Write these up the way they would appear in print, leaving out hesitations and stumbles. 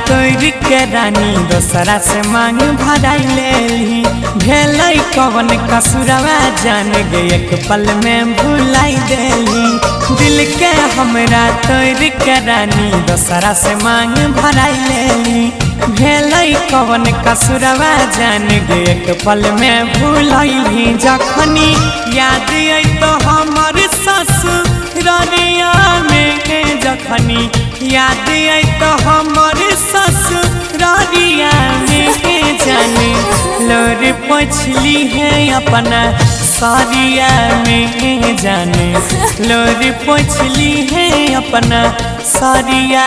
तोड़ के रानी दोसरा से मांग भराई लेली। भेलै कवन कसुरवा जान गे एक पल में भुलाई देली। दिल के हमरा तोड़ के रानी दोसरा से मांग भराई लेली। भेलै कवन कसुरवा जान गे एक पल में भुलैली। जखनी याद आई तो हमर ससुररिया में, जखनी याद आई तो हमर ससुररिया में जाने लोर पोछली है अपना सारिया में, जाने लोर पोछली है अपना सारिया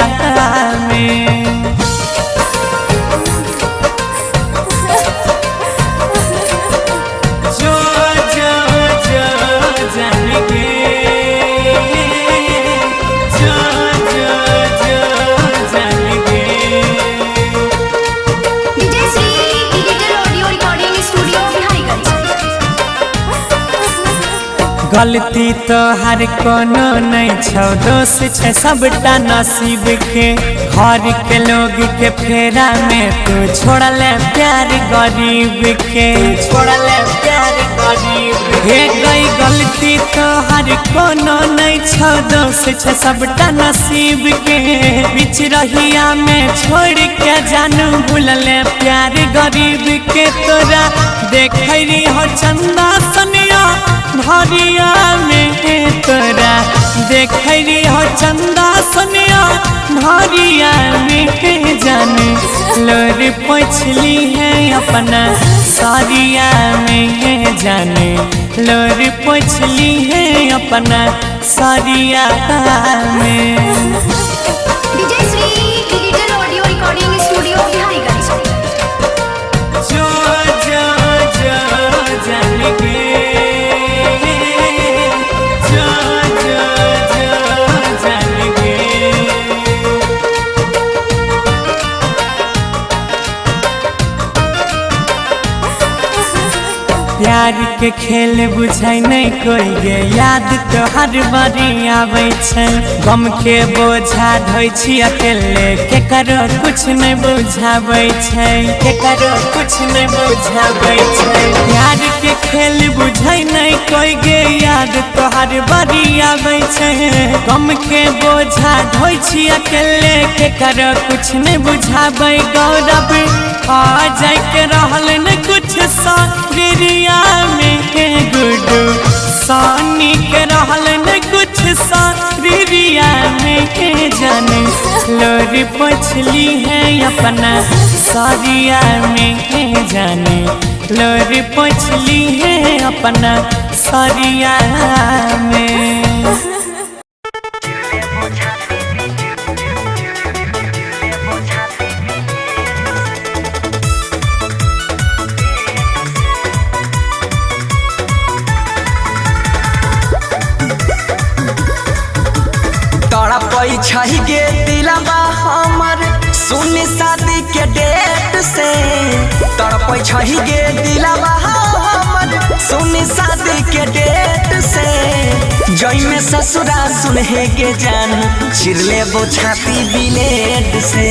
में। गलती तो हर कोनो नहीं छौ, दोष छै सबटा नसीब के। घर के लोग के फेरा में तू छोड़ले प्यार गरीब के, छोड़ले प्यार गरीब के। गई गलती तो हर कोनो नहीं छौ, दोष छै सबटा नसीब के। बीच रहिया में छोड़ के जानू भूलले प्यार गरीब के। तोरा देखरी हो चंदा सनिया भरिया में, तोरा देखरी हो चंदा सनिया भरिया में जाने लोर पोछली है अपना सारिया में, जाने लोर पोछली है अपना सारिया में। प्यार के खेल बुझै नहीं कोई गे, याद तो हर बारी आबै छै। गम के बोझा ढोइ छी अकेले, केकरो कुछ नहीं बुझाबै छै, केकरो कुछ नहीं बुझाबै छै। प्यार के खेल बुझै नहीं कोई गे, याद तो हर बारी आबै छै। गम के बोझा ढोइ छी अकेले, केकरो कुछ नहीं बुझाबै। गौरव आ जाय के रहल न कुछ सारिया में, गुडू सानी के रहल न कुछ सारिया में जाने लोर पोछली है अपना सारिया में, जाने लोर पोछली है अपना सारिया में। छही गे दिलवा हमर सुन शादी के डेट से, तड़पै छही गे दिलवा हमर सुन शादी के डेट से। जई में ससुरा सुनहे के जान चिरले वो छाती ब्लेड से।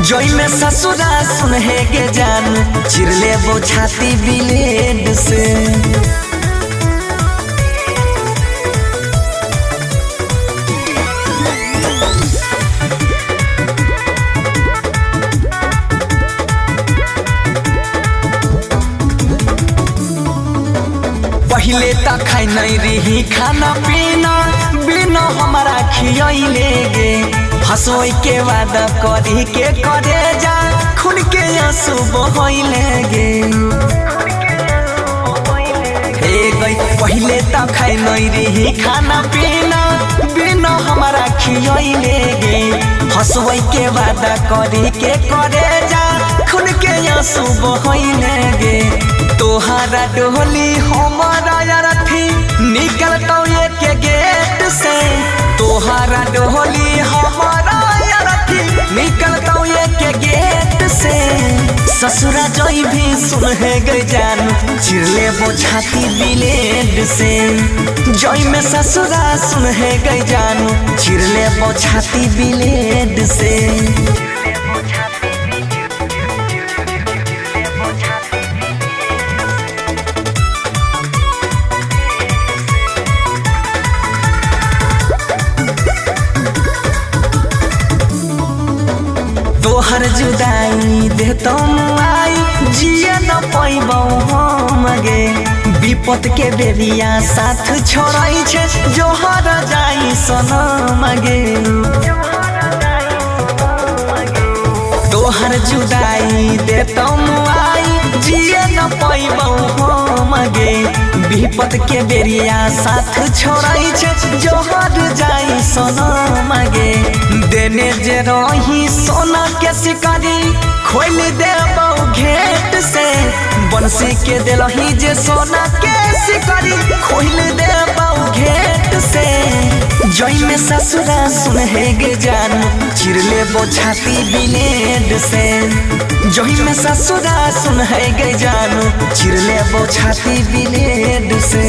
जई में ससुरा सुनहे के जान चिरले वो छाती ब्लेड से। पहले तक खाई नहीं रही खाना पीना, बिना हमारा खियले गे। हंसोई के वादा करी के करे जा, खुद के आंसू बहले गे। पहले तक खाई नहीं रही खाना पीना, बिना हमारा खियले गे। हंसोई के वादा करी के करे जा, खुद के आंसू बहले गे। तोहरा डोली हमारा यारथी निकलता के गेट से। तोहरा डोली हमारा यारथी निकलता के गेट से। ससुरा जोई भी सुनहे गई जान चिरले वो छाती ब्लेड से। जोई में ससुरा सुनहे गई जान चिरले वो छाती ब्लेड से। तोहर जुदाई दे तुम आई जिए न पैबौ हम गे विपत के बेरिया साथ छोड़ै छे जोहर जाई सनम गे तोहर जुदाई दे तुम आई जिए न पैबौ हम गे विपत के बेरिया साथ छोड़ै छे जोहर जाई सनम गे देने जे रही सोना के शिकारी खोल देबौ घेट से बंसी के दिलही जे सोना के शिकारी खोल देबौ घेट से जई में ससुरा सुन है गे जान चिर लेबो छाती ब्लेड से जई में ससुरा सुन है गे जान चिर लेबो छाती ब्लेड से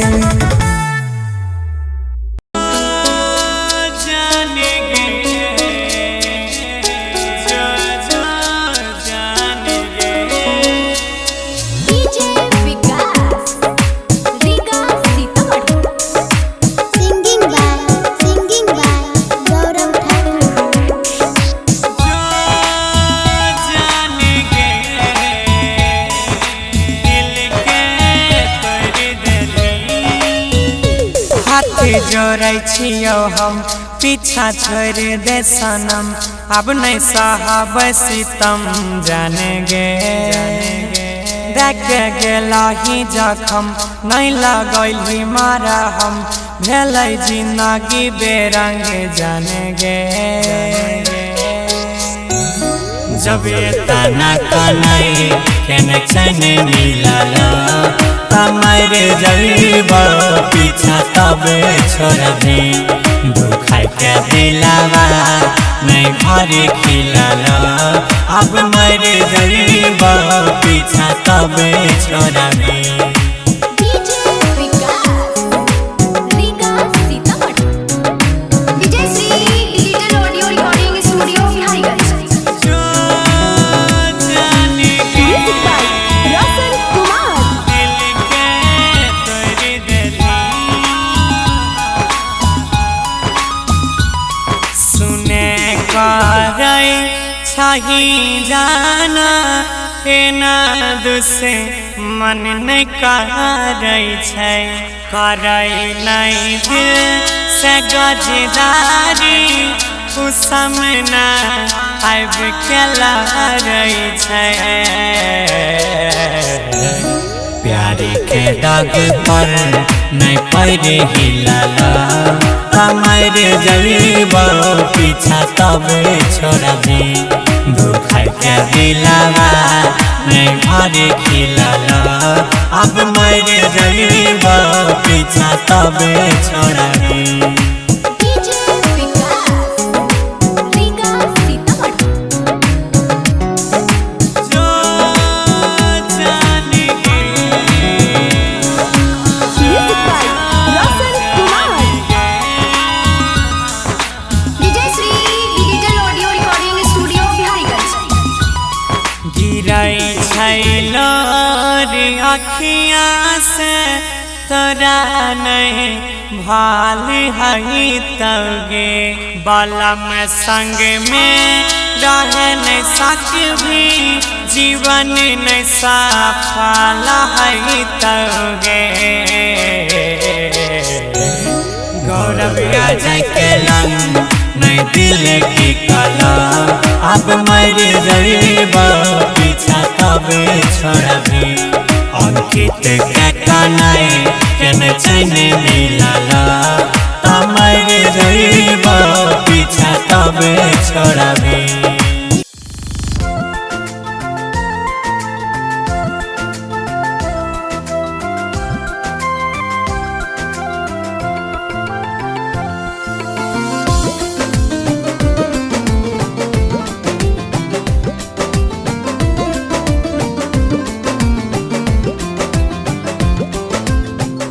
जोरै छियौ हम पीछा छोड़ दे सनम अब नहीं साहब सितम जाने गे देख गेलही जखम नहीं लगैली मारा हम भेलै जिंदगी बेरंग जाने गे जब तना कनै कनेक्शन मिलल तमर जरीब पीछा तब छोड़बे दुखाई के दिलावा नहीं घर खिलल अब मर जरीब पीछा तब छोड़बे छही जाना एना दुसे मन नहीं करै छै करै नहीं दिल से गजदारी उ सामना आब के लहरै छै प्यार के दाग पर नहीं पैर हिलल तमर जरीब पीछा तब छोड़बे दुखाई के दिलावा नहीं घर खिलल अब मर जरीब पीछा तब छोड़बे अखियाँ से तोरा नहीं भाल हई तगे बालम संग में रह नहीं सकभी जीवन नहीं सफल हई तगे गौरव अजय के लंग नहीं दिल की कला अब मर जरीब पीछा तब छोड़बे अंकित के कनै केने चैन मिलल तमर जरीब पीछा तब छोड़बे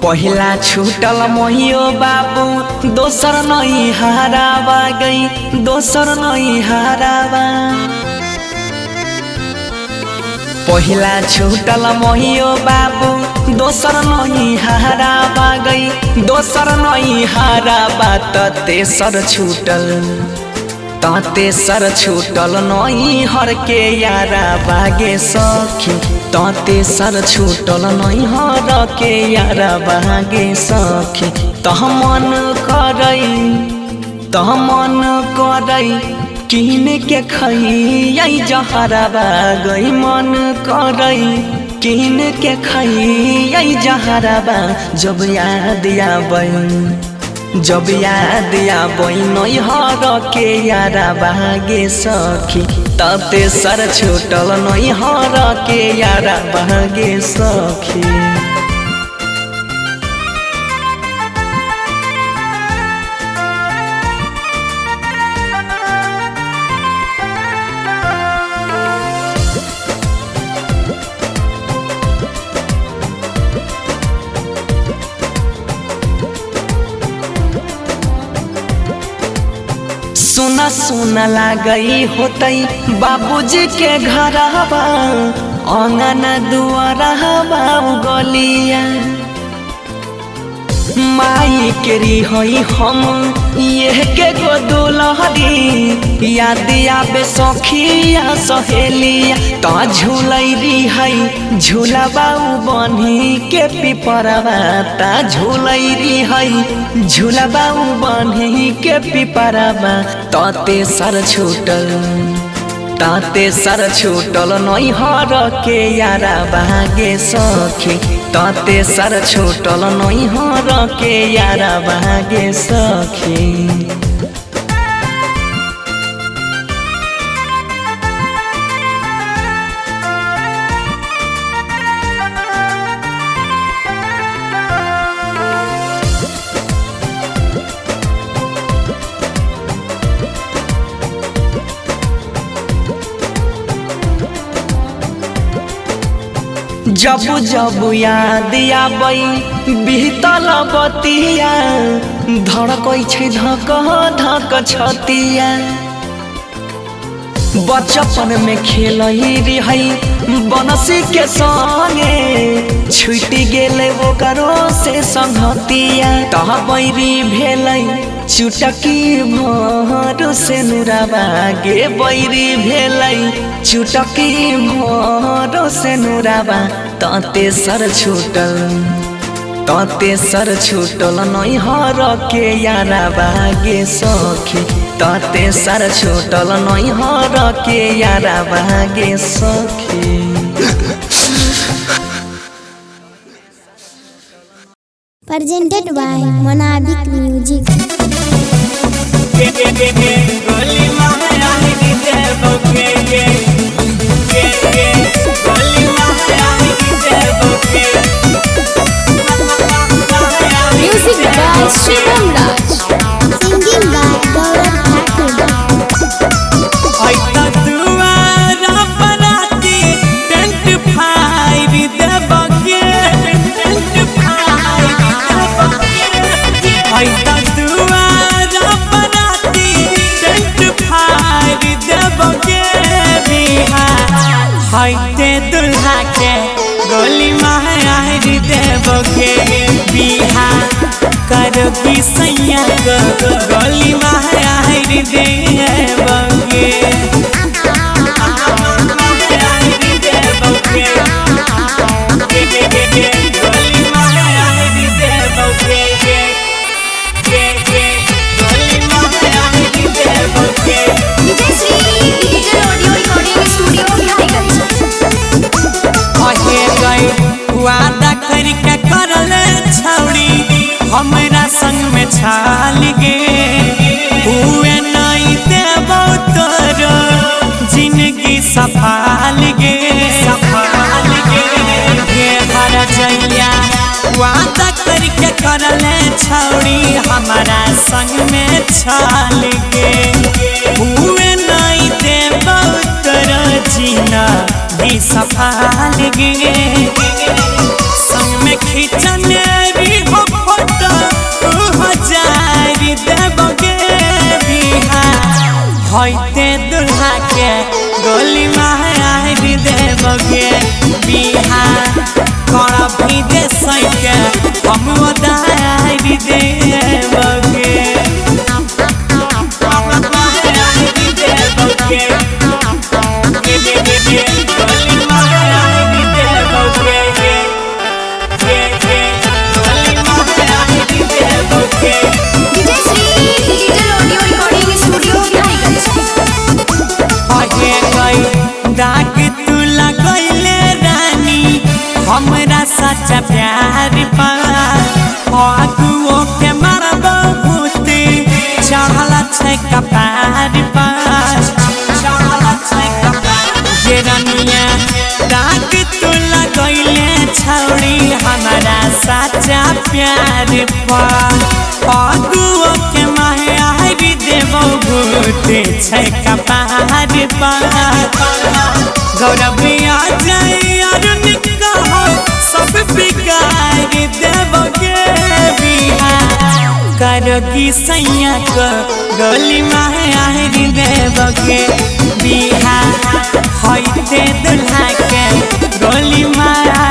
पहिला छूटल मोहियो बाबू दोसर नहीं हरावा गई दोसर नहीं हरावा पहिला छूटल मोहियो बाबू दोसर नहीं हरावा गई दोसर नहीं हरावा त तेसर छूटल ताते सर छूटल नहीं हर के यारा बागे सखी ताते सर छूटल नहीं हर के यारा बागे सखी तह मन करई किन के खई जहरा गई मन करई किन के खई जहरा जब याद आबई नहीं हर के यारा बागे सखी ताते सर छूटल नहीं हर के यारा बागे सखी। सुना सुना लागई होतई बाबूजी के घरवा आंगन दुआरवा गलिया माई के रिहई हम ये के गो दुलहरी याद आबे सखिया सहेलिया ता झूलई रिहई झूलबा बन्ही के पिपरवा ता झूलई रिहई झूलबा बन्ही के पिपरवा ताते सर छूटल नहीं हर के यारा बागे सखी ताते सर छूटल नहीं हर के यारा बागे सखी। जब जब याद आबई बीतल बतिया धड़कै छै धक धक छतिया बचपन में खेलई रही बनसी के संगे छुटी गेले वो करो से संगतिया तह बैरी भेलई चुटकी भर से नुराबा गे बैरी भेलई चुटकी भर से नुराबा ताते सर छूटल नहीं हर के यारा बागे सखी ताते सर छूटल नहीं हर के यारा बागे सखी। Presented by Monabic Music. Music by Shivam Raj. Singing by Gaurav Thakur. हाइते दुल्हा के गोली मारी देवगे बिहा करोगी सैया को गोली मारी देवगे वादा करके करले छौड़ी हमरा संग में छाल गे हुए नहीं देबो तोरो जिंदगी सफाल गे हर जइया वादा करके करले छौड़ी हमरा संग में छाल गे हुए नहीं देबो तोरो जिंदगी सफाल गे संग में खींचने भी हो फोटो 2000 देबगे बिहा होइते दुल्हा के गोली मारी देबगे बिहा कड़ा भी दे सके हम उधारी देबगे साचा प्यार आगुओ के मारब भूते चढ़ला छै कपार ये रनिया दाग तू लगैले छौड़ी हमारा साचा प्यार आगुओ के मायारी देबो भूते छै कपार गौरव आ जाए सब बिगाड़ देबोगे बिहार करोगी सैया को गोली मारी देबोगे बिहार होइते दुल्हा के गोली मारा